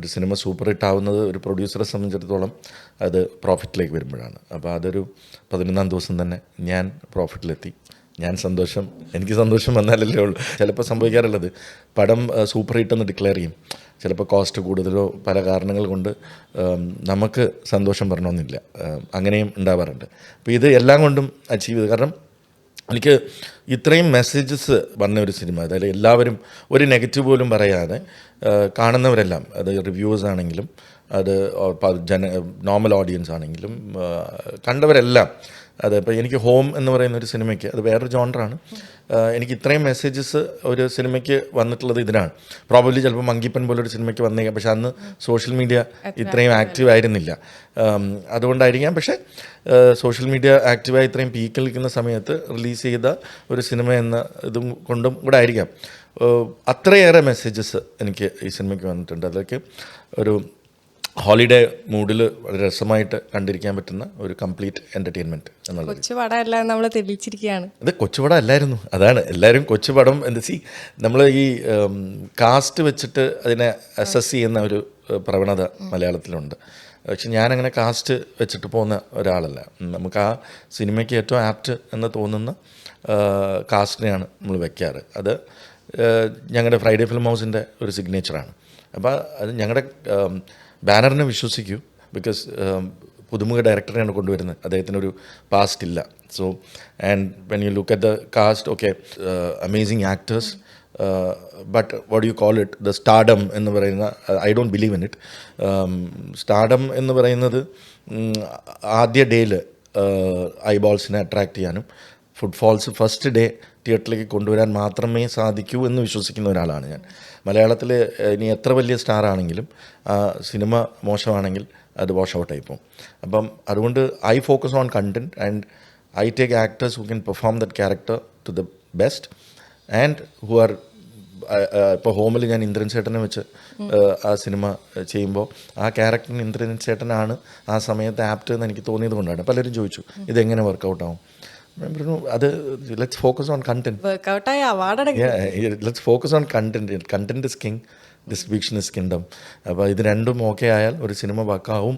ഒരു cinema super hit ആവുന്നത് ഒരു പ്രൊഡ്യൂസറെ സംബന്ധിച്ചിടത്തോളം അത് പ്രോഫിറ്റിലേക്ക് വരുമ്പോഴാണ്. അപ്പോൾ അതൊരു 11-ാം ദിവസം തന്നെ ഞാൻ പ്രോഫിറ്റിലെത്തി. എനിക്ക് സന്തോഷം വന്നാലല്ലേ ഉള്ളൂ. ചിലപ്പോൾ സംഭവിക്കാറുള്ളത് പടം സൂപ്പർ ഹിറ്റ് എന്ന് ഡിക്ലെയർ ചെയ്യും, ചിലപ്പോൾ കോസ്റ്റ് കൂടുതലോ പല കാരണങ്ങൾ കൊണ്ട് നമുക്ക് സന്തോഷം വരണമെന്നില്ല, അങ്ങനെയും ഉണ്ടാവാറുണ്ട്. അപ്പോൾ ഇത് എല്ലാം കൊണ്ടും അച്ചീവ് ചെയ്തു. കാരണം എനിക്ക് ഇത്രയും മെസ്സേജസ് വന്ന ഒരു സിനിമ, അതായത് എല്ലാവരും ഒരു നെഗറ്റീവ് പോലും പറയാതെ കാണുന്നവരെല്ലാം, അത് റിവ്യൂവേഴ്സ് ആണെങ്കിലും അത് നോർമൽ ഓഡിയൻസ് ആണെങ്കിലും കണ്ടവരെല്ലാം, അത് ഇപ്പോൾ എനിക്ക് ഹോം എന്ന് പറയുന്ന ഒരു സിനിമയ്ക്ക്, അത് വേറൊരു ജോണറാണ്, എനിക്ക് ഇത്രയും മെസ്സേജസ് ഒരു സിനിമയ്ക്ക് വന്നിട്ടുള്ളത് ഇതിനാണ്. പ്രോബബ്ലി ചിലപ്പോൾ മങ്കിപ്പൻ പോലൊരു സിനിമയ്ക്ക് വന്നേക്കാം, പക്ഷെ അന്ന് സോഷ്യൽ മീഡിയ ഇത്രയും ആക്റ്റീവ് ആയിരുന്നില്ല, അതുകൊണ്ടായിരിക്കാം. പക്ഷേ സോഷ്യൽ മീഡിയ ആക്റ്റീവായി ഇത്രയും പീക്കിൽ നിൽക്കുന്ന സമയത്ത് റിലീസ് ചെയ്ത ഒരു സിനിമ എന്ന ഇതും കൊണ്ടും കൂടെ ആയിരിക്കാം അത്രയേറെ മെസ്സേജസ് എനിക്ക് ഈ സിനിമയ്ക്ക് വന്നിട്ടുണ്ട്. അതൊക്കെ ഒരു ഹോളിഡേ മൂഡിൽ വളരെ രസമായിട്ട് കണ്ടിരിക്കാൻ പറ്റുന്ന ഒരു കംപ്ലീറ്റ് എൻ്റർടൈൻമെൻറ്റ് എന്നുള്ളത്. കൊച്ചുപടം നമ്മൾ തെളിയിച്ചിരിക്കുകയാണ്. അത് കൊച്ചുപടം അല്ലായിരുന്നു, അതാണ് എല്ലാവരും കൊച്ചുപടം എന്താ നമ്മൾ ഈ കാസ്റ്റ് വെച്ചിട്ട് അതിനെ അസസ് ചെയ്യുന്ന ഒരു പ്രവണത മലയാളത്തിലുണ്ട്. പക്ഷെ ഞാനങ്ങനെ കാസ്റ്റ് വെച്ചിട്ട് പോകുന്ന ഒരാളല്ല. നമുക്ക് ആ സിനിമയ്ക്ക് ഏറ്റവും ആപ്റ്റ് എന്ന് തോന്നുന്ന കാസ്റ്റിനെയാണ് നമ്മൾ വയ്ക്കാറ്. അത് ഞങ്ങളുടെ ഫ്രൈഡേ ഫിലിം ഹൗസിൻ്റെ ഒരു സിഗ്നേച്ചറാണ്. അപ്പോൾ അത് ഞങ്ങളുടെ ബാനറിനെ വിശ്വസിക്കൂ. ബിക്കോസ് പുതുമുഖ ഡയറക്ടറെയാണ് കൊണ്ടുവരുന്നത്, അദ്ദേഹത്തിനൊരു പാസ്റ്റ് ഇല്ല. So and when you look at the cast, okay, amazing actors, but what you call it, the stardom എന്ന് പറയുന്ന, I don't believe in it. Stardom എന്ന് പറയുന്നത് ആദ്യ ഡേയിൽ ഐബോൾസിനെ അട്രാക്റ്റ് ചെയ്യാനും ഫുട്ഫോൾസ് ഫസ്റ്റ് ഡേ തിയേറ്ററിലേക്ക് കൊണ്ടുവരാൻ മാത്രമേ സാധിക്കൂ എന്ന് വിശ്വസിക്കുന്ന ഒരാളാണ് ഞാൻ. മലയാളത്തിൽ ഇനി എത്ര വലിയ സ്റ്റാർ ആണെങ്കിലും സിനിമ മോശമാണെങ്കിൽ അത് വാഷ് ഔട്ടായി പോകും. അപ്പം അതുകൊണ്ട് I focus on content and I take actors who can perform that character to the best and who are, ഇപ്പോൾ ഹോമിൽ ഞാൻ ഇന്ദ്രൻ ചേട്ടനെ വെച്ച് ആ സിനിമ ചെയ്യുമ്പോൾ ആ ക്യാരക്ടറിന് ഇന്ദ്രൻ ചേട്ടനാണ് ആ സമയത്ത് ആപ്റ്റ് എന്ന് എനിക്ക് തോന്നിയത് കൊണ്ടാണ്. പലരും ചോദിച്ചു ഇതെങ്ങനെ വർക്കൗട്ട് ആവും. അത് let's focus on content. Let's focus on content. Content is king, distribution is kingdom. അപ്പോൾ ഇത് രണ്ടും ഓക്കെ ആയാൽ ഒരു സിനിമ വർക്കാവും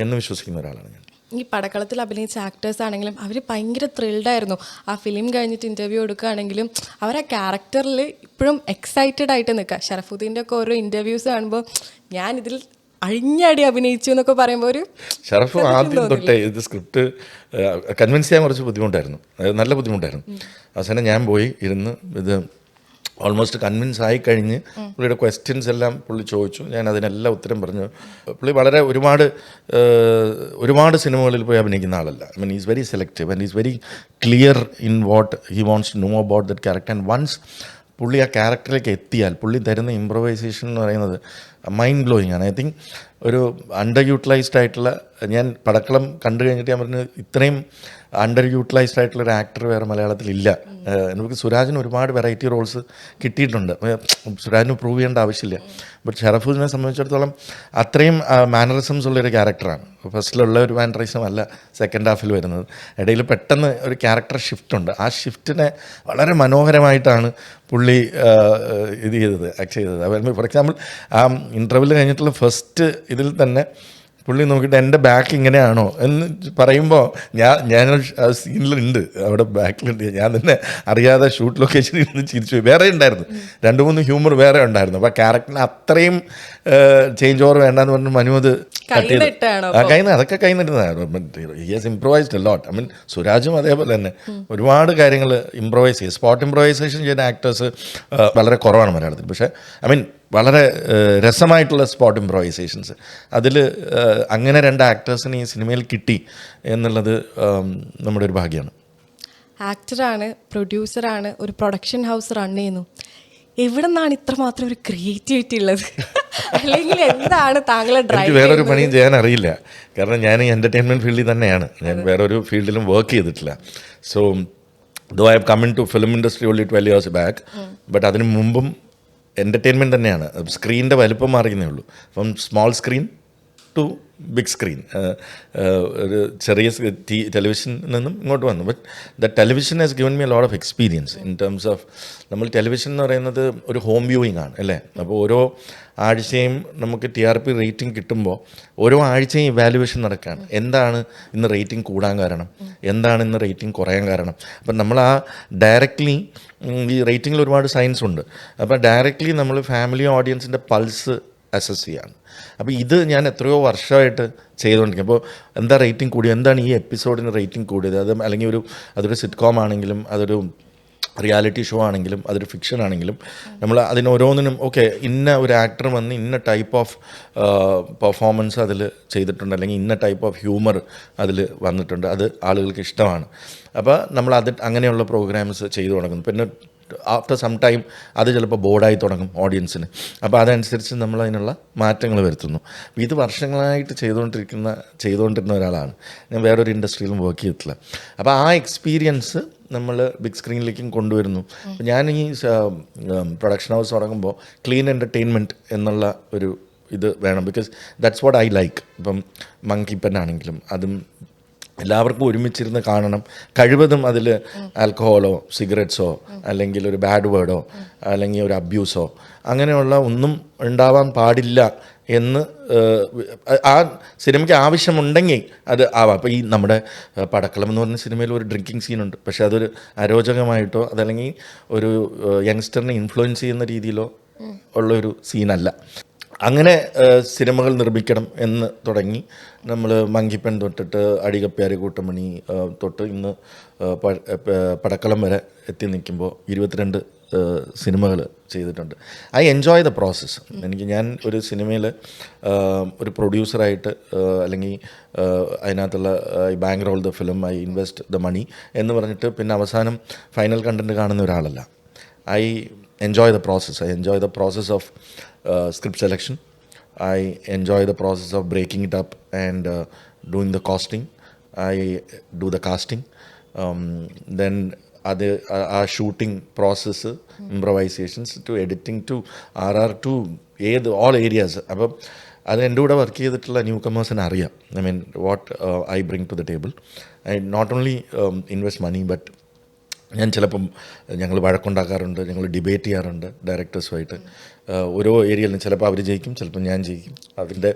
എന്ന് വിശ്വസിക്കുന്ന ഒരാളാണ് ഞാൻ. ഈ പടക്കളത്തിൽ അഭിനയിച്ച ആക്ടേഴ്സ് ആണെങ്കിലും അവർ ഭയങ്കര ത്രിൽഡായിരുന്നു. ആ ഫിലിം കഴിഞ്ഞിട്ട് ഇൻ്റർവ്യൂ എടുക്കുകയാണെങ്കിലും അവർ ആ ക്യാരക്ടറിൽ ഇപ്പോഴും എക്സൈറ്റഡ് ആയിട്ട് നിൽക്കുക. ഷറഫുദ്ദീൻ്റെ ഒക്കെ ഓരോ ഇൻ്റർവ്യൂസ് കാണുമ്പോൾ ഞാനിതിൽ അഴിഞ്ഞടി അഭിനയിച്ചു എന്നൊക്കെ പറയുമ്പോൾ ഒരു ഷറഫ് ആദ്യം തൊട്ടേ ഇത് സ്ക്രിപ്റ്റ് കൺവിൻസ് ചെയ്യാൻ കുറച്ച് ബുദ്ധിമുട്ടായിരുന്നു, നല്ല ബുദ്ധിമുട്ടായിരുന്നു. അവസാനം ഞാൻ പോയി ഇരുന്ന് ഇത് ഓൾമോസ്റ്റ് കൺവിൻസ് ആയി കഴിഞ്ഞ് പുള്ളിയുടെ ക്വസ്റ്റ്യൻസ് എല്ലാം പുള്ളി ചോദിച്ചു, ഞാൻ അതിനെല്ലാം ഉത്തരം പറഞ്ഞു. പുള്ളി വളരെ ഒരുപാട് സിനിമകളിൽ പോയി അഭിനയിക്കുന്ന ആളല്ല. I mean is very selective and is very clear in what he wants to know about that character. And once പുള്ളി ആ ക്യാരക്ടറിലേക്ക് എത്തിയാൽ പുള്ളി തരുന്ന ഇംപ്രവൈസേഷൻ എന്ന് പറയുന്നത് മൈൻഡ് ബ്ലോയിങ് ആണ്. ഐ തിങ്ക് ഒരു അണ്ടർ യൂട്ടിലൈസ്ഡ് ആയിട്ടുള്ള, ഞാൻ പടക്കളം കണ്ടു കഴിഞ്ഞിട്ട് ഞാൻ പറഞ്ഞു ഇത്രയും അണ്ടർ യൂട്ടിലൈസ്ഡ് ആയിട്ടുള്ള ഒരു ആക്ടർ വേറെ മലയാളത്തിലില്ല. നമുക്ക് സുരാജിന് ഒരുപാട് വെറൈറ്റി റോൾസ് കിട്ടിയിട്ടുണ്ട്, സുരാജിന് പ്രൂവ് ചെയ്യേണ്ട ആവശ്യമില്ല. ബട്ട് ഷറഫുദ്ദീനെ സംബന്ധിച്ചിടത്തോളം അത്രയും മാനറിസംസ് ഉള്ളൊരു ക്യാരക്ടറാണ്. ഫസ്റ്റിലുള്ള ഒരു മാനറിസം അല്ല സെക്കൻഡ് ഹാഫിൽ വരുന്നത്. ഇടയിൽ പെട്ടെന്ന് ഒരു ക്യാരക്ടർ ഷിഫ്റ്റ് ഉണ്ട്. ആ ഷിഫ്റ്റിനെ വളരെ മനോഹരമായിട്ടാണ് പുള്ളി ഇത് ചെയ്തത്, ആക്ട് ചെയ്തത്. ഫോർ എക്സാമ്പിൾ ആ ഇൻ്റർവ്യൂവിൽ കഴിഞ്ഞിട്ടുള്ള ഫസ്റ്റ് ഇതിൽ തന്നെ പുള്ളി നോക്കിയിട്ട് എൻ്റെ ബാക്ക് ഇങ്ങനെയാണോ എന്ന് പറയുമ്പോൾ ഞാൻ സീനിലുണ്ട്, അവിടെ ബാക്കിലുണ്ട്. ഞാൻ തന്നെ അറിയാതെ ഷൂട്ട് ലൊക്കേഷനിൽ ഇരുന്ന് ചിരിച്ചു പോയി. വേറെ ഉണ്ടായിരുന്നു 2-3 ഹ്യൂമർ വേറെ ഉണ്ടായിരുന്നു. അപ്പോൾ ക്യാരക്ടറിന് അത്രയും ചേഞ്ച് ഓവർ വേണ്ടെന്ന് പറഞ്ഞ് മനു അത് അതൊക്കെ കൈനിട്ടുന്നതാണ്. He has improvised a lot. I mean സുരാജും അതേപോലെ തന്നെ ഒരുപാട് കാര്യങ്ങൾ ഇംപ്രൂവൈസ് ചെയ്യും. സ്പോട്ട് ഇംപ്രൂവൈസേഷൻ ചെയ്യുന്ന ആക്ടേഴ്സ് വളരെ കുറവാണ് മലയാളത്തിൽ. പക്ഷേ ഐ മീൻ വളരെ രസമായിട്ടുള്ള സ്പോട്ട് ഇംപ്രവൈസേഷൻസ് അതിൽ അങ്ങനെ 2 ആക്ടേഴ്സിന് ഈ സിനിമയിൽ കിട്ടി എന്നുള്ളത് നമ്മുടെ ഒരു ഭാഗ്യമാണ്. ആക്ടറാണ്, പ്രൊഡ്യൂസറാണ്, ഒരു പ്രൊഡക്ഷൻ ഹൗസ് റൺ ചെയ്യുന്നു. എവിടെ നിന്നാണ് ഇത്രമാത്രം ഒരു ക്രിയേറ്റിവിറ്റി ഉള്ളത്? അല്ലെങ്കിൽ എന്താണ് താങ്കളെ എനിക്ക് വേറൊരു പണിയും ചെയ്യാൻ അറിയില്ല. കാരണം ഞാൻ എൻ്റർടൈൻമെൻറ്റ് ഫീൽഡിൽ തന്നെയാണ്, ഞാൻ വേറൊരു ഫീൽഡിലും വർക്ക് ചെയ്തിട്ടില്ല. So though I have come into film industry only 12 years back. But അതിന് മുമ്പും എൻ്റർടൈൻമെൻറ്റ് തന്നെയാണ്. സ്ക്രീനിൻ്റെ വലുപ്പം മാറിയെന്നേ ഉള്ളൂ. അപ്പം small screen to big screen. ഒരു ചെറിയ ടെലിവിഷനിൽ നിന്നും ഇങ്ങോട്ട് വന്നു. But the television has given me a lot of experience in terms of, നമ്മൾ ടെലിവിഷൻ എന്ന് പറയുന്നത് ഒരു ഹോം വ്യൂയിങ് ആണ് അല്ലേ. അപ്പോൾ ഓരോ ആഴ്ചയും നമുക്ക് TRP റേറ്റിംഗ് കിട്ടുമ്പോൾ ഓരോ ആഴ്ചയും ഇവാലുവേഷൻ നടക്കുകയാണ്. എന്താണ് ഇന്ന് റേറ്റിംഗ് കൂടാൻ കാരണം, എന്താണ് ഇന്ന് റേറ്റിംഗ് കുറയാൻ കാരണം. അപ്പം നമ്മൾ ആ ഡയറക്റ്റ്ലി ഈ റേറ്റിങ്ങിൽ ഒരുപാട് സയൻസ് ഉണ്ട്. അപ്പോൾ ഡയറക്റ്റ്ലി നമ്മൾ ഫാമിലി ഓഡിയൻസിൻ്റെ പൾസ് അസസ് ചെയ്യാണ്. അപ്പോൾ ഇത് ഞാൻ എത്രയോ വർഷമായിട്ട് ചെയ്തുകൊണ്ടിരിക്കും. അപ്പോൾ എന്താ റേറ്റിംഗ് കൂടിയത്, എന്താണ് ഈ എപ്പിസോഡിന് റേറ്റിംഗ് കൂടിയത്, അത് അല്ലെങ്കിൽ അതൊരു സിറ്റ്കോം ആണെങ്കിലും അതൊരു റിയാലിറ്റി ഷോ ആണെങ്കിലും അതൊരു ഫിക്ഷൻ ആണെങ്കിലും നമ്മൾ അതിന് ഓരോന്നിനും ഓക്കെ ഇന്ന ഒരു ആക്ടർ വന്ന് ഇന്ന ടൈപ്പ് ഓഫ് പെർഫോമൻസ് അതിൽ ചെയ്തിട്ടുണ്ട്, അല്ലെങ്കിൽ ഇന്ന ടൈപ്പ് ഓഫ് ഹ്യൂമർ അതിൽ വന്നിട്ടുണ്ട്, അത് ആളുകൾക്ക് ഇഷ്ടമാണ്. അപ്പോൾ നമ്മൾ അങ്ങനെയുള്ള പ്രോഗ്രാംസ് ചെയ്തു തുടങ്ങുന്നു. പിന്നെ ആഫ്റ്റർ സം ടൈം അത് ചിലപ്പോൾ ബോർഡായി തുടങ്ങും ഓഡിയൻസിന്. അപ്പോൾ അതനുസരിച്ച് നമ്മൾ അതിനുള്ള മാറ്റങ്ങൾ വരുത്തുന്നു. ഇത് വർഷങ്ങളായിട്ട് ചെയ്തുകൊണ്ടിരുന്ന ഒരാളാണ് ഞാൻ. വേറൊരു ഇൻഡസ്ട്രിയിലും വർക്ക് ചെയ്തിട്ടില്ല. അപ്പോൾ ആ എക്സ്പീരിയൻസ് നമ്മൾ ബിഗ് സ്ക്രീനിലേക്കും കൊണ്ടുവരുന്നു. ഞാൻ ഈ പ്രൊഡക്ഷൻ ഹൗസ് തുടങ്ങുമ്പോൾ ക്ലീൻ എൻ്റർടൈൻമെൻറ്റ് എന്നുള്ള ഒരു ഇത് വേണം. Because that's what I like. ഇപ്പം മങ്കി പെൻ ആണെങ്കിലും അതും എല്ലാവർക്കും ഒരുമിച്ചിരുന്ന് കാണണം. കഴിവതും അതിൽ ആൽക്കഹോളോ സിഗരറ്റ്സോ അല്ലെങ്കിൽ ഒരു ബാഡ് വേർഡോ അല്ലെങ്കിൽ ഒരു അബ്യൂസോ അങ്ങനെയുള്ള ഒന്നും ഉണ്ടാവാൻ പാടില്ല എന്ന് ആ സിനിമയ്ക്ക് ആവശ്യമുണ്ടെങ്കിൽ അത് ആവാം. അപ്പോൾ ഈ നമ്മുടെ പടക്കളം എന്ന് പറഞ്ഞ സിനിമയിൽ ഒരു ഡ്രിങ്കിങ് സീനുണ്ട്. പക്ഷേ അതൊരു അരോചകമായിട്ടോ അതല്ലെങ്കിൽ ഒരു യങ്സ്റ്ററിനെ ഇൻഫ്ലുവൻസ് ചെയ്യുന്ന രീതിയിലോ ഉള്ളൊരു സീനല്ല. അങ്ങനെ സിനിമകൾ നിർമ്മിക്കണം എന്ന് തുടങ്ങി. നമ്മൾ മങ്കിപ്പൻ തൊട്ടിട്ട് അടികപ്പ്യാരി കൂട്ടമണി തൊട്ട് ഇന്ന് പടക്കളം വരെ എത്തി നിൽക്കുമ്പോൾ 22 സിനിമകൾ ചെയ്തിട്ടുണ്ട്. I enjoy the process. ഞാൻ ഒരു സിനിമയിൽ ഒരു പ്രൊഡ്യൂസറായിട്ട് അല്ലെങ്കിൽ അതിനകത്തുള്ള I bankroll the film, I invest the money എന്ന് പറഞ്ഞിട്ട് പിന്നെ അവസാനം ഫൈനൽ കണ്ടൻറ്റ് കാണുന്ന ഒരാളല്ല. I enjoy the process. I enjoy the process of script selection. I enjoy the process of breaking it up and doing the costing. I do the casting. Then our shooting process, improvisations to editing to RR to all areas. അപ്പം അത് എൻ്റെ കൂടെ work ചെയ്തിട്ടുള്ള new കമേഴ്സിന് അറിയാം. I mean what I bring to the table. I not only invest money but ഞാൻ ചിലപ്പം ഞങ്ങൾ വഴക്കുണ്ടാക്കാറുണ്ട്, ഞങ്ങൾ ഡിബേറ്റ് ചെയ്യാറുണ്ട് ഡയറക്ടേഴ്സുമായിട്ട്. ഓരോ ഏരിയയിലും ചിലപ്പോൾ അവർ ജയിക്കും, ചിലപ്പോൾ ഞാൻ ജയിക്കും. അതിൻ്റെ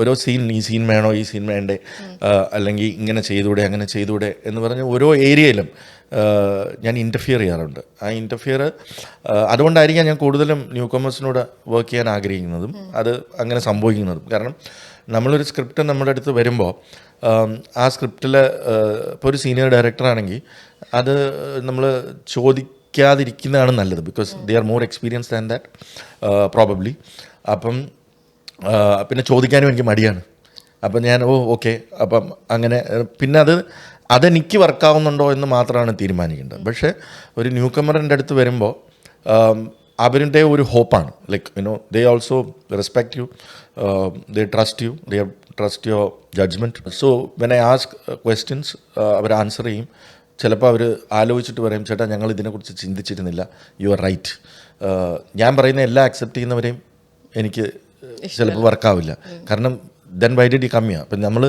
ഓരോ സീൻ, ഈ സീൻ വേണോ ഈ സീൻ വേണ്ടേ, അല്ലെങ്കിൽ ഇങ്ങനെ ചെയ്തൂടെ അങ്ങനെ ചെയ്തൂടെ എന്ന് പറഞ്ഞ് ഓരോ ഏരിയയിലും ഞാൻ ഇൻ്റർഫിയർ ചെയ്യാറുണ്ട്. ആ ഇൻ്റർഫിയർ അതുകൊണ്ടായിരിക്കാം ഞാൻ കൂടുതലും ന്യൂ കമേഴ്സിനോട് വർക്ക് ചെയ്യാൻ ആഗ്രഹിക്കുന്നതും അത് അങ്ങനെ സംഭവിക്കുന്നതും. കാരണം നമ്മളൊരു സ്ക്രിപ്റ്റ് നമ്മുടെ അടുത്ത് വരുമ്പോൾ ആ സ്ക്രിപ്റ്റിൽ ഇപ്പോൾ ഒരു സീനിയർ ഡയറക്ടറാണെങ്കിൽ അത് നമ്മൾ ചോദിക്കാതിരിക്കുന്നതാണ് നല്ലത്. Because they are more experience than that probably. അപ്പം പിന്നെ ചോദിക്കാനും എനിക്ക് മടിയാണ്. അപ്പം ഞാൻ ഓക്കെ അപ്പം അങ്ങനെ പിന്നെ അതെനിക്ക് വർക്കാവുന്നുണ്ടോ എന്ന് മാത്രമാണ് തീരുമാനിക്കേണ്ടത്. പക്ഷേ ഒരു ന്യൂ കമറിൻ്റെ അടുത്ത് വരുമ്പോൾ അവരുടെ ഒരു ഹോപ്പാണ്. Like they also respect you, they trust you, they trust your judgement. So when I ask questions അവർ ആൻസർ ചെയ്യും. ചിലപ്പോൾ അവർ ആലോചിച്ചിട്ട് പറയും, ചേട്ടാ ഞങ്ങൾ ഇതിനെക്കുറിച്ച് ചിന്തിച്ചിരുന്നില്ല, യു ആർ റൈറ്റ്. ഞാൻ പറയുന്ന എല്ലാം അക്സെപ്റ്റ് ചെയ്യുന്നവരെയും എനിക്ക് ചിലപ്പോൾ വർക്കാവില്ല. കാരണം then why did you come here. അപ്പം നമ്മൾ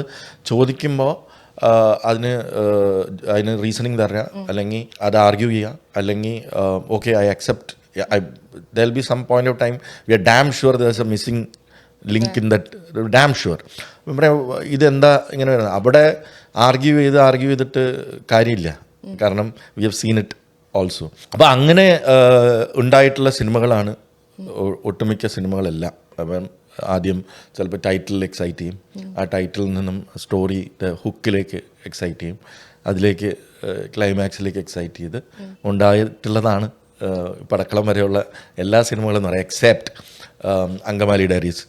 ചോദിക്കുമ്പോൾ അതിന് റീസണിങ് തരിക, അല്ലെങ്കിൽ അത് ആർഗ്യൂ ചെയ്യുക, അല്ലെങ്കിൽ okay I accept, there will be some point of time we are damn sure there's a missing link in that, damn sure. ഇതെന്താ ഇങ്ങനെ വരുന്നത്, അവിടെ ആർഗ്യൂ ചെയ്തിട്ട് കാര്യമില്ല. കാരണം we have seen it also. അപ്പോൾ അങ്ങനെ ഉണ്ടായിട്ടുള്ള സിനിമകളാണ് ഒട്ടുമിക്ക സിനിമകളെല്ലാം. അപ്പം ആദ്യം ചിലപ്പോൾ ടൈറ്റിൽ എക്സൈറ്റ് ചെയ്യും, ആ ടൈറ്റിൽ നിന്നും സ്റ്റോറിയുടെ ഹുക്കിലേക്ക് എക്സൈറ്റ് ചെയ്യും, അതിലേക്ക് ക്ലൈമാക്സിലേക്ക് എക്സൈറ്റ് ചെയ്ത് ഉണ്ടായിട്ടുള്ളതാണ് പടക്കളം വരെയുള്ള എല്ലാ സിനിമകളും എന്ന് പറയാം, എക്സെപ്റ്റ് അങ്കമാലി ഡയറീസ്.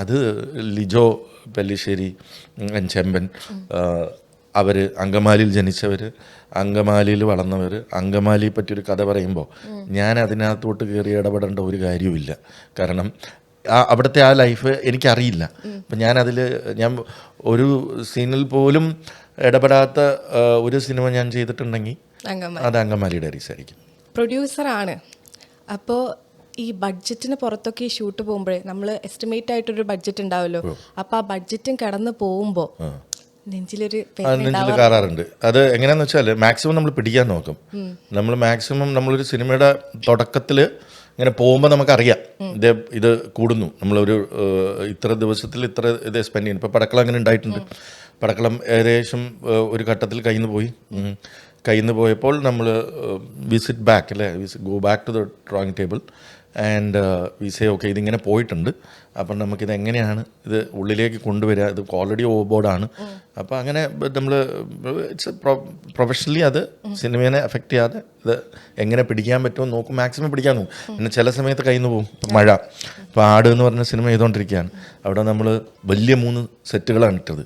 അത് ലിജോ പെല്ലിശ്ശേരി, ചെമ്പൻ, അവർ അങ്കമാലിയിൽ ജനിച്ചവർ, അങ്കമാലിയിൽ വളർന്നവർ, അങ്കമാലിയെ പറ്റിയൊരു കഥ പറയുമ്പോൾ ഞാൻ അതിനകത്തോട്ട് കയറി ഇടപെടേണ്ട ഒരു കാര്യവുമില്ല. കാരണം അവിടുത്തെ ആ ലൈഫ് എനിക്കറിയില്ല. അപ്പം ഞാൻ ഒരു സീനിൽ പോലും ഇടപെടാത്ത ഒരു സിനിമ ഞാൻ ചെയ്തിട്ടുണ്ടെങ്കിൽ അത് അങ്കമാലി ഡയറീസ് ആയിരിക്കും. പ്രൊഡ്യൂസറാണ്. അപ്പോൾ ഈ ബഡ്ജറ്റിന് പുറത്തൊക്കെ ഈ ഷൂട്ട് പോകുമ്പോഴേ നമ്മൾ എസ്റ്റിമേറ്റ് ആയിട്ടൊരു ബഡ്ജറ്റ് ഉണ്ടാവുമല്ലോ, അപ്പൊ ആ ബഡ്ജറ്റും കടന്നു പോകുമ്പോൾ നെഞ്ചിലൊരു നെഞ്ചിൽ കയറാറുണ്ട്. അത് എങ്ങനെയാന്ന് വെച്ചാൽ മാക്സിമം നമ്മൾ പിടിക്കാൻ നോക്കും. നമ്മൾ മാക്സിമം നമ്മളൊരു സിനിമയുടെ തുടക്കത്തിൽ ഇങ്ങനെ പോകുമ്പോൾ നമുക്കറിയാം ഇത് കൂടുന്നു, നമ്മളൊരു ഇത്ര ദിവസത്തിൽ ഇത്ര ഇത് സ്പെൻഡ് ചെയ്യുന്നു. ഇപ്പോൾ പടക്കളം അങ്ങനെ ഉണ്ടായിട്ടുണ്ട്. പടക്കളം ഏകദേശം ഒരു ഘട്ടത്തിൽ കയ്യിൽ നിന്ന് പോയപ്പോൾ നമ്മൾ വിസിറ്റ് ബാക്ക് അല്ലേ, go back to the drawing table and we say okay ഇതിങ്ങനെ പോയിട്ടുണ്ട്, അപ്പം നമുക്കിത് എങ്ങനെയാണ് ഇത് ഉള്ളിലേക്ക് കൊണ്ടുവരിക, ഇത് ഓൾറെഡി ഓവർബോർഡാണ്. അപ്പോൾ അങ്ങനെ നമ്മൾ ഇറ്റ്സ് പ്രൊഫഷണലി അത് സിനിമേനെ എഫക്റ്റ് ചെയ്യാതെ ഇത് എങ്ങനെ പിടിക്കാൻ പറ്റുമോ നോക്കും, മാക്സിമം പിടിക്കാൻ നോക്കും. പിന്നെ ചില സമയത്ത് കയ്യിൽ നിന്ന് പോകും. മഴ, ഇപ്പോൾ ആട് എന്ന് പറഞ്ഞ സിനിമ ചെയ്തുകൊണ്ടിരിക്കുകയാണ്. അവിടെ നമ്മൾ വലിയ 3 സെറ്റുകളാണ് ഇട്ടത്.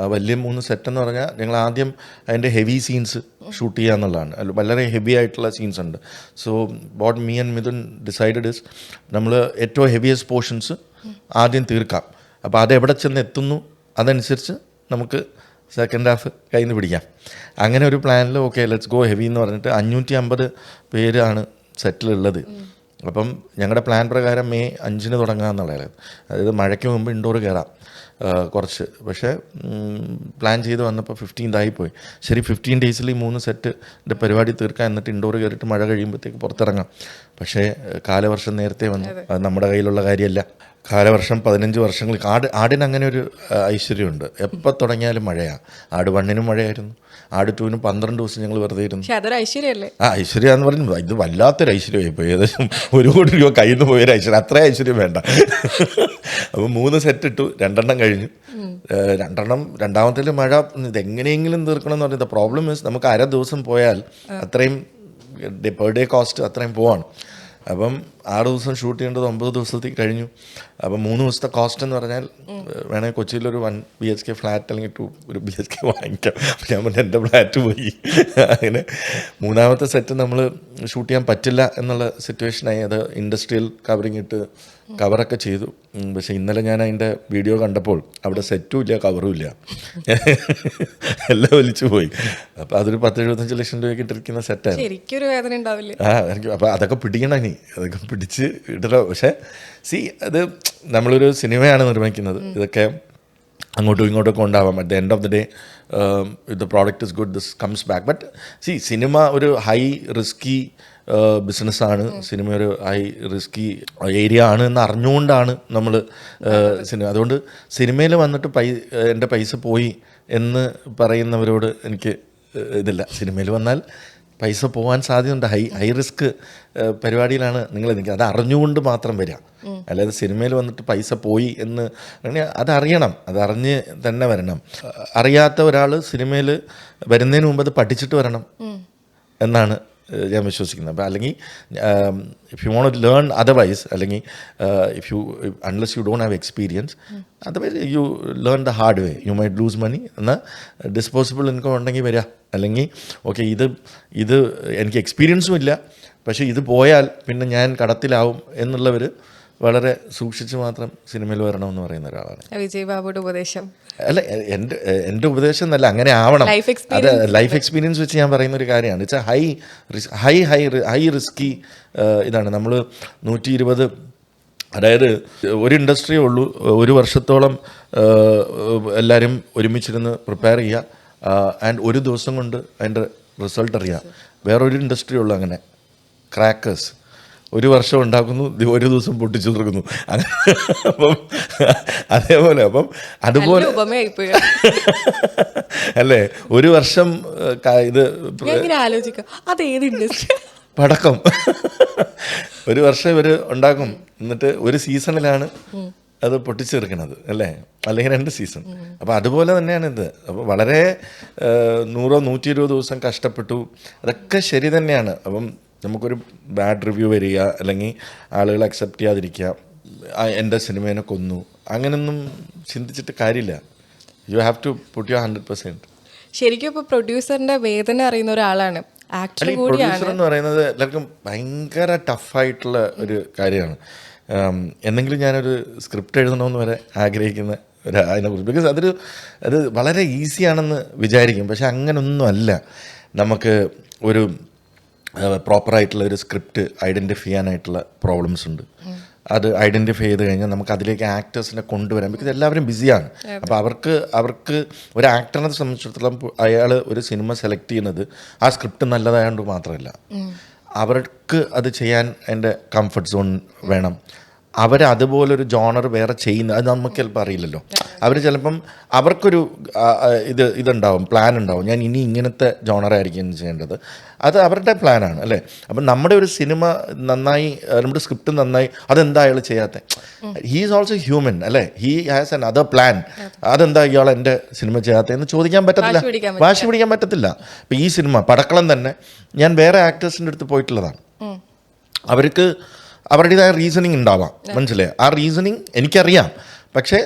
ആ വലിയ 3 സെറ്റ് എന്ന് പറഞ്ഞാൽ ഞങ്ങൾ ആദ്യം അതിൻ്റെ ഹെവി സീൻസ് ഷൂട്ട് ചെയ്യുക എന്നുള്ളതാണ്. വളരെ ഹെവി ആയിട്ടുള്ള സീൻസ് ഉണ്ട്. So what me and Mithun decided is നമ്മൾ ഏറ്റവും ഹെവിയസ്റ്റ് പോർഷൻസ് ആദ്യം തീർക്കാം. അപ്പോൾ അതെവിടെ ചെന്ന് എത്തുന്നു അതനുസരിച്ച് നമുക്ക് സെക്കൻഡ് ഹാഫ് കയ്യിൽ നിന്ന് പിടിക്കാം. അങ്ങനെ ഒരു പ്ലാനിൽ ഓക്കെ ലെറ്റ്സ് ഗോ ഹെവി എന്ന് പറഞ്ഞിട്ട് 550 പേരാണ് സെറ്റിലുള്ളത്. അപ്പം ഞങ്ങളുടെ പ്ലാൻ പ്രകാരം മെയ് 5 തുടങ്ങാമെന്നുള്ളത്. അതായത് മഴയ്ക്ക് മുമ്പ് ഇൻഡോർ കയറാം കുറച്ച്. പക്ഷേ പ്ലാൻ ചെയ്ത് വന്നപ്പോൾ 15th ആയിപ്പോയി. ശരി, 15 ഡേയ്സിൽ ഈ 3 സെറ്റിൻ്റെ പരിപാടി തീർക്കാം, എന്നിട്ട് ഇൻഡോർ കയറിയിട്ട് മഴ കഴിയുമ്പോഴത്തേക്ക് പുറത്തിറങ്ങാം. പക്ഷേ കാലവർഷം നേരത്തെ വന്നു. അത് നമ്മുടെ കയ്യിലുള്ള കാര്യമല്ല. കാലവർഷം 15 വർഷങ്ങൾ. ആടിന് അങ്ങനെ ഒരു ഐശ്വര്യമുണ്ട്, എപ്പോൾ തുടങ്ങിയാലും മഴയാണ്. ആട് 1 മഴയായിരുന്നു, ആട് 2 12 ദിവസം ഞങ്ങൾ വെറുതെ ഇരുന്നു. അതൊരു ഐശ്വര്യല്ലേ? ഐശ്വര്യം എന്ന് പറയുന്നത് ഇത് വല്ലാത്തൊരു ഐശ്വര്യമായിപ്പോയി. ഏകദേശം 1 കോടി രൂപ കയ്യിൽ നിന്ന് പോയൊരു ഐശ്വര്യം. അത്ര ഐശ്വര്യം വേണ്ട. അപ്പോൾ 3 സെറ്റ് ഇട്ടു, 2 കഴിഞ്ഞു. 2 രണ്ടാമത്തേൽ മഴ. ഇതെങ്ങനെയെങ്കിലും തീർക്കണം എന്ന് പറഞ്ഞത്. പ്രോബ്ലം മീൻസ് നമുക്ക് അര ദിവസം പോയാൽ അത്രയും പെർ ഡേ കോസ്റ്റ് അത്രയും പോവാണ്. അപ്പം 6 ദിവസം ഷൂട്ട് ചെയ്യേണ്ടത് 9 ദിവസത്തേക്ക് കഴിഞ്ഞു. അപ്പം 3 ദിവസത്തെ കോസ്റ്റ് എന്ന് പറഞ്ഞാൽ വേണമെങ്കിൽ കൊച്ചിയിലൊരു 1 BHK ഫ്ലാറ്റ് അല്ലെങ്കിൽ 2 BHK വാങ്ങിക്കാം. അപ്പം ഞാൻ പറഞ്ഞ എൻ്റെ ഫ്ലാറ്റ് പോയി. അങ്ങനെ 3ാമത്തെ സെറ്റ് നമ്മൾ ഷൂട്ട് ചെയ്യാൻ പറ്റില്ല എന്നുള്ള സിറ്റുവേഷനായി. അത് ഇൻഡസ്ട്രിയൽ കവറിങ് ഇട്ട് കവറൊക്കെ ചെയ്തു. പക്ഷേ ഇന്നലെ ഞാൻ അതിൻ്റെ വീഡിയോ കണ്ടപ്പോൾ അവിടെ സെറ്റും ഇല്ല കവറും ഇല്ല, എല്ലാം ഒലിച്ചു പോയി. അപ്പോൾ അതൊരു 10-75 ലക്ഷം രൂപയ്ക്ക് ഇട്ടിരിക്കുന്ന സെറ്റായിരുന്നു. ശരിക്കൊരു വേദന ഉണ്ടാവില്ലേ? എനിക്ക് അപ്പോൾ അതൊക്കെ പിടിക്കണം, ഇനി അതൊക്കെ പിടിച്ച് ഇടലോ. പക്ഷേ അത് നമ്മളൊരു സിനിമയാണ് നിർമ്മിക്കുന്നത്. ഇതൊക്കെ അങ്ങോട്ടും ഇങ്ങോട്ടൊക്കെ ഉണ്ടാവാം. At the end of the day the product is good, this comes back. But cinema ഒരു ഹൈ റിസ്കി ബിസിനസ്സാണ്. സിനിമ ഒരു ഹൈ റിസ്കി ഏരിയ ആണ് എന്ന് അറിഞ്ഞുകൊണ്ടാണ് നമ്മൾ സിനിമ. അതുകൊണ്ട് സിനിമയിൽ വന്നിട്ട് എൻ്റെ പൈസ പോയി എന്ന് പറയുന്നവരോട് എനിക്ക് ഇതില്ല. സിനിമയിൽ വന്നാൽ പൈസ പോകാൻ സാധ്യതയുണ്ട്. ഹൈ റിസ്ക് പരിപാടിയിലാണ് നിങ്ങൾ നിൽക്കുക. അത് അറിഞ്ഞുകൊണ്ട് മാത്രം വരിക. അല്ലാതെ സിനിമയിൽ വന്നിട്ട് പൈസ പോയി എന്ന് അതറിയണം, അതറിഞ്ഞ് തന്നെ വരണം. അറിയാത്ത ഒരാൾ സിനിമയിൽ വരുന്നതിന് മുമ്പ് അത് പഠിച്ചിട്ട് വരണം എന്നാണ് ഞാൻ വിശ്വസിക്കുന്നത്. അപ്പോൾ അല്ലെങ്കിൽ if you want to learn otherwise, അല്ലെങ്കിൽ unless you don't have experience, otherwise you learn the hard way. You might lose money. എന്നാൽ ഡിസ്പോസിബിൾ ഇൻകം ഉണ്ടെങ്കിൽ വരിക. അല്ലെങ്കിൽ ഓക്കെ ഇത് എനിക്ക് എക്സ്പീരിയൻസും ഇല്ല, പക്ഷേ ഇത് പോയാൽ പിന്നെ ഞാൻ കടത്തിലാവും എന്നുള്ളവർ വളരെ സൂക്ഷിച്ച് മാത്രം സിനിമയിൽ വരണമെന്ന് പറയുന്ന ഒരാളാണ്. വിജയ് ബാബുയുടെ ഉപദേശം അല്ല, എൻ്റെ ഉപദേശം എന്നല്ല, അങ്ങനെ ആവണം. അത് ലൈഫ് എക്സ്പീരിയൻസ് വെച്ച് ഞാൻ പറയുന്ന ഒരു കാര്യമാണ്. ഇറ്റ്സ് ഹൈ റിസ്കി ഇതാണ്. നമ്മൾ 120, അതായത് ഒരു ഇൻഡസ്ട്രിയേ ഉള്ളൂ. 1 വർഷത്തോളം എല്ലാവരും ഒരുമിച്ചിരുന്ന് പ്രിപ്പയർ ചെയ്യുക, ആൻഡ് 1 ദിവസം കൊണ്ട് അതിൻ്റെ റിസൾട്ട് അറിയാം. വേറൊരു ഇൻഡസ്ട്രി ഉള്ളൂ അങ്ങനെ, ക്രാക്കേഴ്സ്. 1 വർഷം ഉണ്ടാക്കുന്നു, 1 ദിവസം പൊട്ടിച്ചു തീർക്കുന്നു. അപ്പം അതേപോലെ അതുപോലെ അല്ലേ, 1 വർഷം ഇത് ആലോചിക്കാം. അതേത് ഇൻഡസ്ട്രി? പടക്കം 1 വർഷം ഇവർ ഉണ്ടാക്കും, എന്നിട്ട് 1 സീസണിലാണ് അത് പൊട്ടിച്ചെടുക്കണത് അല്ലേ, അല്ലെങ്കിൽ 2 സീസൺ. അപ്പോൾ അതുപോലെ തന്നെയാണ് ഇത്. അപ്പോൾ വളരെ 100-120 ദിവസം കഷ്ടപ്പെട്ടു. അതൊക്കെ ശരി തന്നെയാണ്. അപ്പം നമുക്കൊരു ബാഡ് റിവ്യൂ വരിക, അല്ലെങ്കിൽ ആളുകൾ അക്സെപ്റ്റ് ചെയ്യാതിരിക്കുക, എൻ്റെ സിനിമേനെ കൊന്നു, അങ്ങനെയൊന്നും ചിന്തിച്ചിട്ട് കാര്യമില്ല. You have to put your 100%. ശരിക്കും ഇപ്പോൾ പ്രൊഡ്യൂസറിൻ്റെ വേദന അറിയുന്ന ഒരാളാണ്, ആക്ടർ കൂടിയാണ്. പ്രൊഡ്യൂസർ എന്ന് പറയുന്നത് എല്ലാവർക്കും ഭയങ്കര ടഫായിട്ടുള്ള ഒരു കാര്യമാണ്. എന്തെങ്കിലും ഞാനൊരു സ്ക്രിപ്റ്റ് എഴുതണമെന്ന് വരെ ആഗ്രഹിക്കുന്ന അതിനെക്കുറിച്ച്. ബിക്കോസ് അത് വളരെ ഈസിയാണെന്ന് വിചാരിക്കും, പക്ഷെ അങ്ങനൊന്നും അല്ല. നമുക്ക് ഒരു പ്രോപ്പറായിട്ടുള്ള ഒരു സ്ക്രിപ്റ്റ് ഐഡൻറ്റിഫൈ ചെയ്യാനായിട്ടുള്ള പ്രോബ്ലംസ് ഉണ്ട്. അത് ഐഡൻറ്റിഫൈ ചെയ്ത് കഴിഞ്ഞാൽ നമുക്ക് അതിലേക്ക് ആക്ടേഴ്സിനെ കൊണ്ടുവരാം. ബിക്കോസ് എല്ലാവരും ബിസിയാണ്. അപ്പോൾ അവർക്ക് ഒരു ആക്ടറിനെ സംബന്ധിച്ചിടത്തോളം അയാൾ ഒരു സിനിമ സെലക്ട് ചെയ്യുന്നത് ആ സ്ക്രിപ്റ്റ് നല്ലതായതുകൊണ്ട് മാത്രമല്ല, അവർക്ക് അത് ചെയ്യാൻ എൻ്റെ കംഫർട്ട് സോൺ വേണം. അതുപോലൊരു ജോണർ വേറെ ചെയ്യുന്ന അത് നമുക്ക് ചിലപ്പോൾ അറിയില്ലല്ലോ. അവർ ചിലപ്പം അവർക്കൊരു ഇതുണ്ടാവും, പ്ലാൻ ഉണ്ടാവും, ഞാൻ ഇനി ഇങ്ങനത്തെ ജോണറായിരിക്കും ചെയ്യേണ്ടത്. അത് അവരുടെ പ്ലാനാണ് അല്ലേ. അപ്പം നമ്മുടെ ഒരു സിനിമ നന്നായി, നമ്മുടെ സ്ക്രിപ്റ്റ് നന്നായി, അതെന്താ അയാൾ ചെയ്യാത്ത? ഹീ ഈസ് ഓൾസോ ഹ്യൂമൻ അല്ലേ. He has an other plan. അതെന്താ ഇയാൾ എൻ്റെ സിനിമ ചെയ്യാത്തതെന്ന് ചോദിക്കാൻ പറ്റത്തില്ല, വാശി പിടിക്കാൻ പറ്റത്തില്ല. ഇപ്പം ഈ സിനിമ പടക്കളം തന്നെ ഞാൻ വേറെ ആക്ടേഴ്സിൻ്റെ അടുത്ത് പോയിട്ടുള്ളതാണ്. അവർക്ക് അവരുടേതായ റീസണിങ് ഉണ്ടാവാം, മനസ്സിലായി. ആ റീസണിങ് എനിക്കറിയാം. പക്ഷേ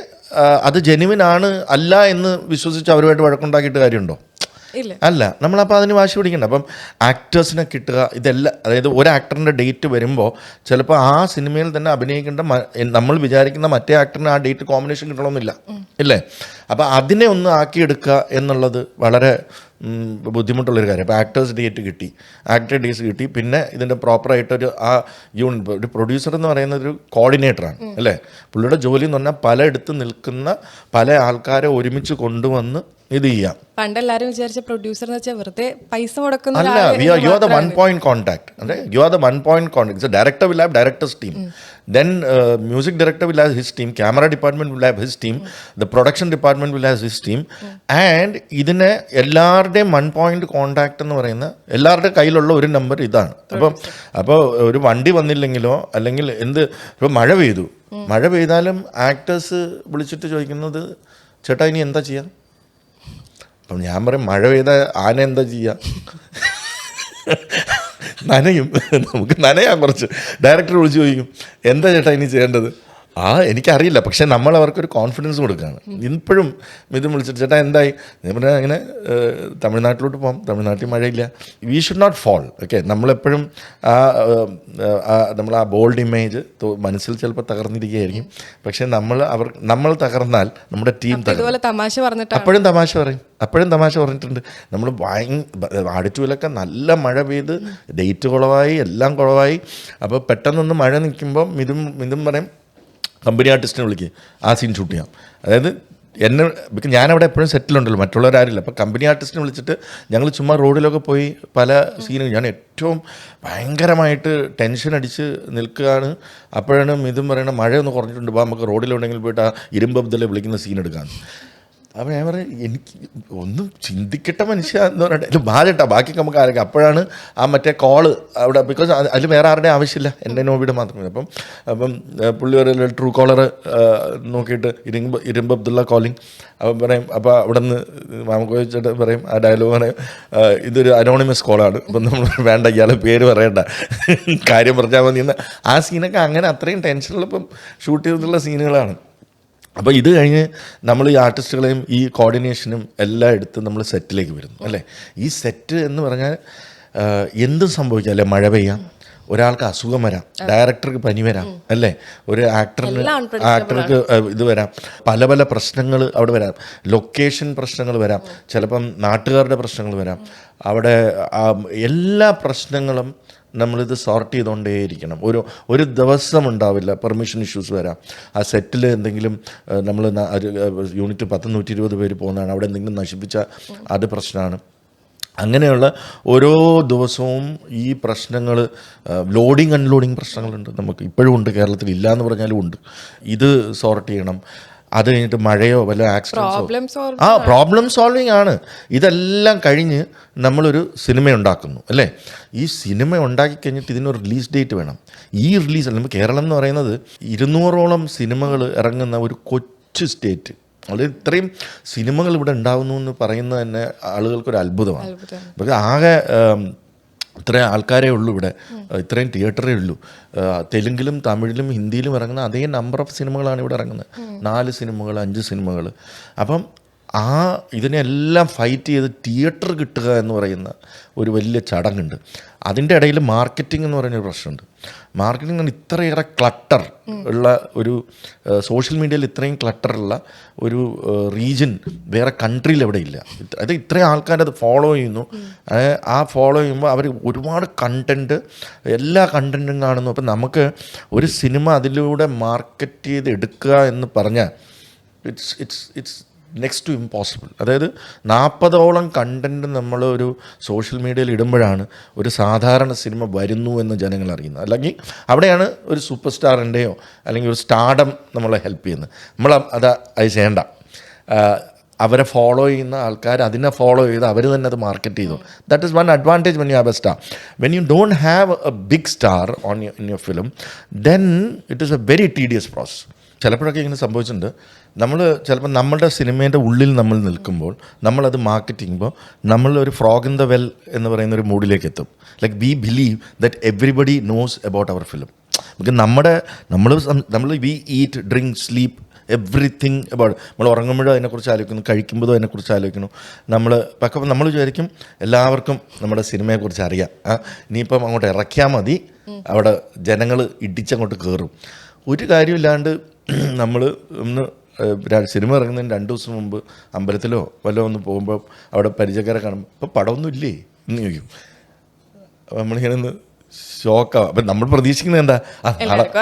അത് ജെനുവിൻ ആണ് അല്ല എന്ന് വിശ്വസിച്ച് അവരുമായിട്ട് വഴക്കുണ്ടാക്കിയിട്ട് കാര്യമുണ്ടോ? അല്ല. നമ്മളപ്പോൾ അതിന് വാശി പിടിക്കണ്ട. അപ്പം ആക്ടേഴ്സിനെ കിട്ടുക, ഇതെല്ലാം, അതായത് ഒരു ആക്ടറിൻ്റെ ഡേറ്റ് വരുമ്പോൾ ചിലപ്പോൾ ആ സിനിമയിൽ തന്നെ അഭിനയിക്കേണ്ട നമ്മൾ വിചാരിക്കുന്ന മറ്റേ ആക്ടറിന് ആ ഡേറ്റ് കോമ്പിനേഷൻ കിട്ടണമെന്നില്ല, ഇല്ലേ? അപ്പോൾ അതിനെ ഒന്ന് ആക്കിയെടുക്കുക എന്നുള്ളത് വളരെ ബുദ്ധിമുട്ടുള്ളൊരു കാര്യം. അപ്പോൾ ആക്ടേഴ്സ് ഡേറ്റ് കിട്ടി, ആക്ടർ ഡേറ്റ്സ് കിട്ടി, പിന്നെ ഇതിൻ്റെ പ്രോപ്പറായിട്ടൊരു ഒരു പ്രൊഡ്യൂസർ എന്ന് പറയുന്നത് ഒരു കോർഡിനേറ്ററാണ് അല്ലേ. പുള്ളിയുടെ ജോലി എന്ന് പറഞ്ഞാൽ പലയിടത്ത് നിൽക്കുന്ന പല ആൾക്കാരെ ഒരുമിച്ച് കൊണ്ടുവന്ന് ഇത് ചെയ്യാം. പണ്ടെല്ലാരും വിചാരിച്ച പ്രൊഡ്യൂസർ എന്ന് വെച്ചാൽ വെറുതെ പൈസ മുടക്കുന്ന അല്ല. You are the one point contact. അതെ, you are the one point contact. So director will have directors team, then music director will have his team, camera department will have his team, the production department will have his team, and ഇതിനെ എല്ലാവരുടെയും one point contact എന്ന് പറയുന്ന എല്ലാവരുടെ കയ്യിലുള്ള ഒരു number ഇതാണ്. അപ്പോൾ ഒരു വണ്ടി വന്നില്ലെങ്കിലോ അല്ലെങ്കിൽ ഇപ്പോൾ മഴ പെയ്താലും ആക്ടേഴ്സ് വിളിച്ചിട്ട് ചോദിക്കുന്നത്, ചേട്ടാ ഇനി എന്താ ചെയ്യാം? അപ്പം ഞാൻ പറയും, മഴ പെയ്താൽ ആന എന്താ ചെയ്യുക? നനയും, നമുക്ക് നനയാൻ കുറച്ച്. ഡയറക്ടർ വിളിച്ച് ചോദിക്കും, എന്താ ചേട്ടാ ഇനി ചെയ്യേണ്ടത്? എനിക്കറിയില്ല. പക്ഷേ നമ്മൾ അവർക്കൊരു കോൺഫിഡൻസ് കൊടുക്കുകയാണ്. ഇപ്പോഴും ഇത് വിളിച്ചിട്ട്, ചേട്ടാ എന്തായി? ഞാൻ പറഞ്ഞാൽ അങ്ങനെ തമിഴ്നാട്ടിലോട്ട് പോകാം, തമിഴ്നാട്ടിൽ മഴയില്ല. We should not fall. Okay, നമ്മളെപ്പോഴും നമ്മൾ ആ ബോൾഡ് ഇമേജ് മനസ്സിൽ ചിലപ്പോൾ തകർന്നിരിക്കുകയായിരിക്കും. പക്ഷേ നമ്മൾ തകർന്നാൽ നമ്മുടെ ടീം അപ്പോഴും തമാശ പറഞ്ഞിട്ടുണ്ട്. നമ്മൾ ആടിച്ചൂലൊക്കെ നല്ല മഴ പെയ്ത് ഡേറ്റ് കുളവായി, എല്ലാം കുളവായി. അപ്പോൾ പെട്ടെന്നൊന്ന് മഴ നിൽക്കുമ്പോൾ മിതും പറയും, കമ്പനി ആർട്ടിസ്റ്റിനെ വിളിക്കുക, ആ സീൻ ഷൂട്ട് ചെയ്യാം. അതായത് ബിക്കോസ് ഞാനവിടെ എപ്പോഴും സെറ്റിലുണ്ടല്ലോ, മറ്റുള്ളവരാരില്ല. അപ്പോൾ കമ്പനി ആർട്ടിസ്റ്റിനെ വിളിച്ചിട്ട് ഞങ്ങൾ ചുമ്മാ റോഡിലൊക്കെ പോയി പല സീനും, ഞാൻ ഏറ്റവും ഭയങ്കരമായിട്ട് ടെൻഷൻ അടിച്ച് നിൽക്കുകയാണ്. അപ്പോഴാണ് ഇതും പറയണ, മഴയൊന്ന് കുറഞ്ഞിട്ടുണ്ട്, നമുക്ക് റോഡിലുണ്ടെങ്കിൽ പോയിട്ട് ആ ഇരുമ്പബ്ദലെ വിളിക്കുന്ന സീൻ എടുക്കാൻ. അപ്പോൾ ഞാൻ പറയും, എനിക്ക് ഒന്നും ചിന്തിക്കട്ടെ മനുഷ്യ എന്ന് പറഞ്ഞിട്ട് ബാധട്ടാ, ബാക്കി നമുക്ക് ആരൊക്കെ. അപ്പോഴാണ് ആ മറ്റേ കോള് അവിടെ, ബിക്കോസ് അതിൽ വേറെ ആരുടെ ആവശ്യമില്ല, എൻ്റെ നോബിയുടെ മാത്രമേ. അപ്പം പുള്ളി ഒരു ട്രൂ കോളർ നോക്കിയിട്ട് ഇരുമ്പ് അബ്ദുള്ള കോളിംഗ്. അപ്പം പറയും, അപ്പോൾ അവിടെ നിന്ന് നമുക്ക് ചോദിച്ചിട്ട് പറയും, ആ ഡയലോഗ് പറയും, ഇതൊരു അനോണിമസ് കോളാണ്, അപ്പം നമ്മൾ വേണ്ട, ഇയാളെ പേര് പറയണ്ട, കാര്യം പറഞ്ഞാൽ മതി എന്ന്. ആ സീനൊക്കെ അങ്ങനെ അത്രയും ടെൻഷനുള്ളപ്പം ഷൂട്ട് ചെയ്തിട്ടുള്ള സീനുകളാണ്. അപ്പോൾ ഇത് കഴിഞ്ഞ് നമ്മൾ ഈ ആർട്ടിസ്റ്റുകളെയും ഈ കോർഡിനേഷനും എല്ലാം എടുത്ത് നമ്മൾ സെറ്റിലേക്ക് വരുന്നു അല്ലേ. ഈ സെറ്റ് എന്ന് പറഞ്ഞാൽ എന്തും സംഭവിക്കാം അല്ലേ. മഴ പെയ്യാം, ഒരാൾക്ക് അസുഖം വരാം, ഡയറക്ടർക്ക് പനി വരാം അല്ലേ, ഒരു ആക്ടർക്ക് ഇത് വരാം, പല പ്രശ്നങ്ങൾ അവിടെ വരാം, ലൊക്കേഷൻ പ്രശ്നങ്ങൾ വരാം, ചിലപ്പം നാട്ടുകാരുടെ പ്രശ്നങ്ങൾ വരാം. അവിടെ എല്ലാ പ്രശ്നങ്ങളും നമ്മളിത് സോർട്ട് ചെയ്തുകൊണ്ടേയിരിക്കണം. ഒരു ദിവസം ഉണ്ടാവില്ല, പെർമിഷൻ ഇഷ്യൂസ് വരാം. ആ സെറ്റിൽ എന്തെങ്കിലും നമ്മൾ യൂണിറ്റ് 120 പേര് പോകുന്നതാണ്, അവിടെ എന്തെങ്കിലും നശിപ്പിച്ച അത് പ്രശ്നമാണ്. അങ്ങനെയുള്ള ഓരോ ദിവസവും ഈ പ്രശ്നങ്ങൾ, ലോഡിങ് അൺലോഡിങ് പ്രശ്നങ്ങളുണ്ട്. നമുക്ക് ഇപ്പോഴും ഉണ്ട്, കേരളത്തിൽ ഇല്ല എന്ന് പറഞ്ഞാലും ഉണ്ട്. ഇത് സോർട്ട് ചെയ്യണം. അത് കഴിഞ്ഞിട്ട് മഴയോ വല്ല ആക്സിഡൻസോ, പ്രോബ്ലം സോൾവിങ് ആണ്. ഇതെല്ലാം കഴിഞ്ഞ് നമ്മളൊരു സിനിമ ഉണ്ടാക്കുന്നു അല്ലേ. ഈ സിനിമ ഉണ്ടാക്കി കഴിഞ്ഞിട്ട് ഇതിനൊരു റിലീസ് ഡേറ്റ് വേണം. ഈ റിലീസ് നമ്മൾ കേരളം എന്ന് പറയുന്നത് 200ഓളം സിനിമകൾ ഇറങ്ങുന്ന ഒരു കൊച്ചു സ്റ്റേറ്റ്. അത് ഇത്രയും സിനിമകൾ ഇവിടെ ഉണ്ടാകുന്നു എന്ന് പറയുന്നത് തന്നെ ആളുകൾക്കൊരു അത്ഭുതമാണ്. പക്ഷേ ആകെ ഇത്രയും ആൾക്കാരേ ഉള്ളൂ ഇവിടെ, ഇത്രയും തിയേറ്ററേ ഉള്ളൂ. തെലുങ്കിലും തമിഴിലും ഹിന്ദിയിലും ഇറങ്ങുന്ന അതേ നമ്പർ ഓഫ് സിനിമകളാണ് ഇവിടെ ഇറങ്ങുന്നത്. 4 സിനിമകൾ 5 സിനിമകൾ. അപ്പം ഇതിനെല്ലാം ഫൈറ്റ് ചെയ്ത് തിയേറ്റർ കിട്ടുക എന്ന് പറയുന്ന ഒരു വലിയ ചടങ്ങുണ്ട്. അതിൻ്റെ ഇടയിൽ മാർക്കറ്റിംഗ് എന്ന് പറയുന്നൊരു പ്രശ്നമുണ്ട്. മാർക്കറ്റിംഗ് എന്ന് ഇത്രയേറെ ക്ലട്ടർ ഉള്ള ഒരു സോഷ്യൽ മീഡിയയിൽ ഇത്രയും ക്ലട്ടറുള്ള ഒരു റീജിയൻ വേറെ കൺട്രിയിൽ എവിടെ ഇല്ല. അത് ഇത്രയും ആൾക്കാരത് ഫോളോ ചെയ്യുന്നു. ആ ഫോളോ ചെയ്യുമ്പോൾ അവർ ഒരുപാട് കണ്ടൻറ്റ്, എല്ലാ കണ്ടൻറ്റും കാണുന്നു. അപ്പം നമുക്ക് ഒരു സിനിമ അതിലൂടെ മാർക്കറ്റ് ചെയ്ത് എടുക്കുക എന്ന് പറഞ്ഞാൽ ഇറ്റ്സ് നെക്സ്റ്റ് ടു ഇമ്പോസിബിൾ. അതായത് 40ഓളം കണ്ടൻറ്റ് നമ്മൾ ഒരു സോഷ്യൽ മീഡിയയിൽ ഇടുമ്പോഴാണ് ഒരു സാധാരണ സിനിമ വരുന്നു എന്ന് ജനങ്ങൾ അറിയുന്നത്. അല്ലെങ്കിൽ അവിടെയാണ് ഒരു സൂപ്പർ സ്റ്റാറിൻ്റെയോ അല്ലെങ്കിൽ ഒരു സ്റ്റാർഡം നമ്മളെ ഹെൽപ്പ് ചെയ്യുന്നത്. അത് ചെയ്യേണ്ട. അവരെ ഫോളോ ചെയ്യുന്ന ആൾക്കാർ അതിനെ ഫോളോ ചെയ്ത് അവർ തന്നെ അത് മാർക്കറ്റ് ചെയ്തു. That is one advantage when you have a star. When you don't have a big star in your film, then it is a very tedious process. ചിലപ്പോഴൊക്കെ ഇങ്ങനെ സംഭവിച്ചിട്ടുണ്ട്. നമ്മൾ ചിലപ്പോൾ നമ്മളുടെ സിനിമേൻ്റെ ഉള്ളിൽ നമ്മൾ നിൽക്കുമ്പോൾ നമ്മളത് മാർക്കറ്റ് ചെയ്യുമ്പോൾ നമ്മളൊരു ഫ്രോഗ് ഇൻ ദ വെൽ എന്ന് പറയുന്ന ഒരു മൂഡിലേക്ക് എത്തും. Like we believe that everybody knows about our film. നമ്മൾ we eat, drink, sleep, everything about. നമ്മൾ ഉറങ്ങുമ്പോഴും അതിനെക്കുറിച്ച് ആലോചിക്കുന്നു, കഴിക്കുമ്പോഴും അതിനെക്കുറിച്ച് ആലോചിക്കുന്നു. പക്ഷേ നമ്മൾ വിചാരിക്കും എല്ലാവർക്കും നമ്മുടെ സിനിമയെക്കുറിച്ച് അറിയാം. ഇനിയിപ്പം അങ്ങോട്ട് ഇറക്കിയാൽ മതി, അവിടെ ജനങ്ങൾ ഇടിച്ചങ്ങോട്ട് കയറും. ഒരു കാര്യമില്ലാണ്ട് നമ്മൾ സിനിമ ഇറങ്ങുന്നതിന് 2 ദിവസം മുമ്പ് അമ്പലത്തിലോ വല്ലതും ഒന്ന് പോകുമ്പോൾ അവിടെ പരിചയക്കാരെ കാണുമ്പോൾ ഇപ്പോൾ പടമൊന്നും ഇല്ലേ എന്ന് ചോദിക്കും. അപ്പോൾ നമ്മളിങ്ങനെ ഒന്ന് ഷോക്കാവും. അപ്പം നമ്മൾ പ്രതീക്ഷിക്കുന്നത് എന്താ,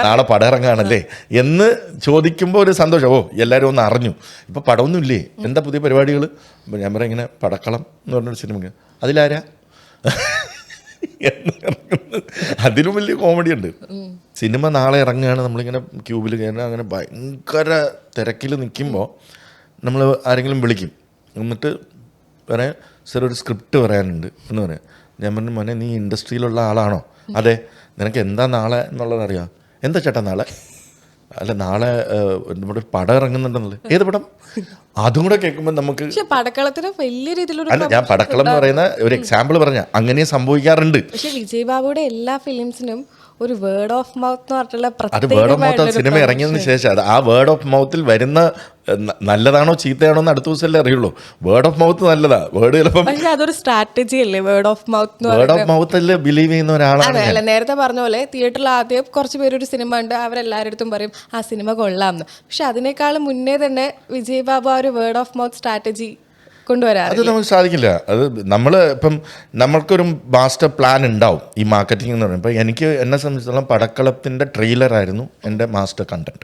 നാളെ പടം ഇറങ്ങുകയാണല്ലേ എന്ന് ചോദിക്കുമ്പോൾ ഒരു സന്തോഷം. എല്ലാവരും ഒന്ന് അറിഞ്ഞു, ഇപ്പോൾ പടമൊന്നും ഇല്ലേ, എന്താ പുതിയ പരിപാടികൾ. അപ്പോൾ ഞാൻ പറയാം ഇങ്ങനെ പടക്കളം എന്ന് പറഞ്ഞൊരു സിനിമ, അതിലാരാ അതിലും വലിയ കോമഡി ഉണ്ട്. സിനിമ നാളെ ഇറങ്ങുകയാണ്, നമ്മളിങ്ങനെ ക്യൂബിൽ കയറി അങ്ങനെ ഭയങ്കര തിരക്കിൽ നിൽക്കുമ്പോൾ നമ്മൾ ആരെങ്കിലും വിളിക്കും. എന്നിട്ട് പറയാം സർ ഒരു സ്ക്രിപ്റ്റ് പറയാനുണ്ട് എന്ന് പറയാം. ഞാൻ പറഞ്ഞു മോനെ നീ ഇൻഡസ്ട്രിയിലുള്ള ആളാണോ? അതെ. നിനക്ക് എന്താ നാളെ എന്നുള്ളത് അറിയാം. എന്താ ചേട്ടാ നാളെ? അല്ല നാളെ നമ്മുടെ പടം ഇറങ്ങുന്നുണ്ടെന്നല്ലേ. ഏത് പടം? അതും കൂടെ കേൾക്കുമ്പോൾ നമുക്ക് പടക്കളത്തിന് വലിയ രീതിയിലൊരു അല്ല, ഞാൻ പടക്കളം എന്ന് പറയുന്ന ഒരു എക്സാമ്പിൾ പറഞ്ഞ അങ്ങനെ സംഭവിക്കാറുണ്ട്. പക്ഷെ വിജയ് ബാബുയുടെ എല്ലാ ഫിലിംസിനും ഒരു വേർഡ് ഓഫ് മൗത്ത് എന്ന് പറഞ്ഞിട്ടുള്ള അത് വേർഡ് ഓഫ് മൗത്ത് സിനിമ ഇറങ്ങിയതിന് ശേഷം അത് ആ വേർഡ് ഓഫ് മൗത്തിൽ വരുന്ന നല്ലതാണോ ചീത്തയാണോ എന്ന് അടുത്ത ദിവസമല്ലേ അറിയുള്ളൂ. വേർഡ് ഓഫ് മൗത്ത് നല്ലതാ. വേർഡ് ചിലപ്പം അതൊരു സ്ട്രാറ്റജി അല്ലേ word of mouth. Word of മൗത്തിൽ ബിലീവ് ചെയ്യുന്ന ഒരാളാണ്. അല്ല, നേരത്തെ പറഞ്ഞ പോലെ തിയേറ്ററിൽ ആദ്യം കുറച്ച് പേരൊരു സിനിമ ഉണ്ട്, അവരെല്ലാവരുടെ അടുത്തും പറയും ആ സിനിമ കൊള്ളാമെന്ന്. പക്ഷെ അതിനേക്കാളും മുന്നേ തന്നെ വിജയ് ബാബു ആ ഒരു വേർഡ് ഓഫ് മൗത്ത് സ്ട്രാറ്റജി കൊണ്ടുവരാം. അത് നമുക്ക് സാധിക്കില്ല. അത് ഇപ്പം നമ്മൾക്കൊരു മാസ്റ്റർ പ്ലാൻ ഉണ്ടാവും ഈ മാർക്കറ്റിംഗ് എന്ന് പറയുമ്പോൾ. എന്നെ സംബന്ധിച്ചിടത്തോളം പടക്കളത്തിൻ്റെ ട്രെയിലറായിരുന്നു എൻ്റെ മാസ്റ്റർ കണ്ടന്റ്.